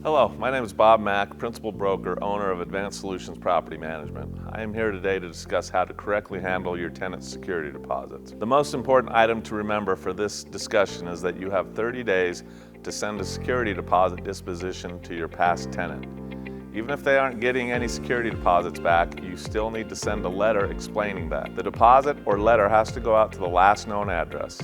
Hello, my name is Bob Mack, Principal Broker, owner of Advanced Solutions Property Management. I am here today to discuss how to correctly handle your tenant's security deposits. The most important item to remember for this discussion is that you have 30 days to send a security deposit disposition to your past tenant. Even if they aren't getting any security deposits back, you still need to send a letter explaining that. The deposit or letter has to go out to the last known address.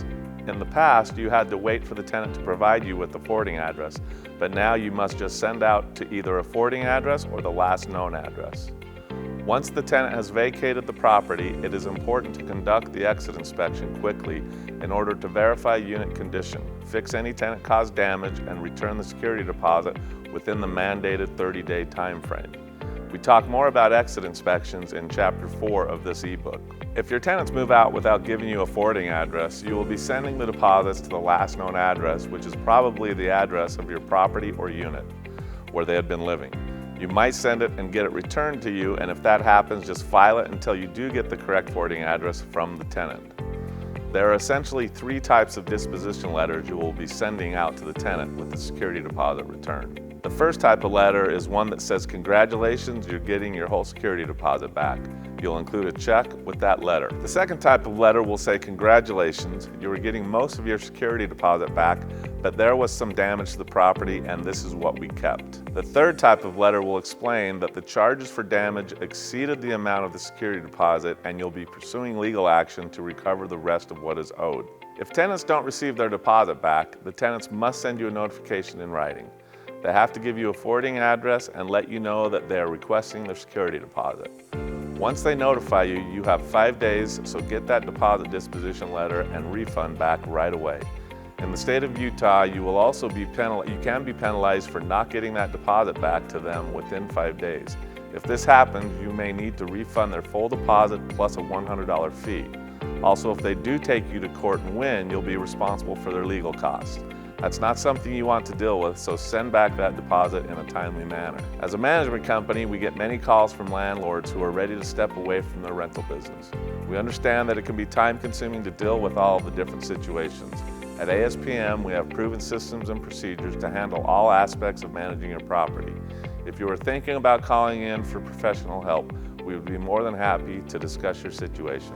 In the past, you had to wait for the tenant to provide you with the forwarding address, but now you must just send out to either a forwarding address or the last known address. Once the tenant has vacated the property, it is important to conduct the exit inspection quickly in order to verify unit condition, fix any tenant-caused damage, and return the security deposit within the mandated 30-day time frame. We talk more about exit inspections in Chapter 4 of this ebook. If your tenants move out without giving you a forwarding address, you will be sending the deposits to the last known address, which is probably the address of your property or unit where they had been living. You might send it and get it returned to you, and if that happens, just file it until you do get the correct forwarding address from the tenant. There are essentially three types of disposition letters you will be sending out to the tenant with the security deposit returned. The first type of letter is one that says, "Congratulations, you're getting your whole security deposit back." You'll include a check with that letter. The second type of letter will say, "Congratulations, you are getting most of your security deposit back, but there was some damage to the property and this is what we kept." The third type of letter will explain that the charges for damage exceeded the amount of the security deposit and you'll be pursuing legal action to recover the rest of what is owed. If tenants don't receive their deposit back, the tenants must send you a notification in writing. They have to give you a forwarding address and let you know that they are requesting their security deposit. Once they notify you, you have 5 days, so get that deposit disposition letter and refund back right away. In the state of Utah, you can be penalized for not getting that deposit back to them within 5 days. If this happens, you may need to refund their full deposit plus a $100 fee. Also, if they do take you to court and win, you'll be responsible for their legal costs. That's not something you want to deal with, so send back that deposit in a timely manner. As a management company, we get many calls from landlords who are ready to step away from their rental business. We understand that it can be time-consuming to deal with all of the different situations. At ASPM, we have proven systems and procedures to handle all aspects of managing your property. If you are thinking about calling in for professional help, we would be more than happy to discuss your situation.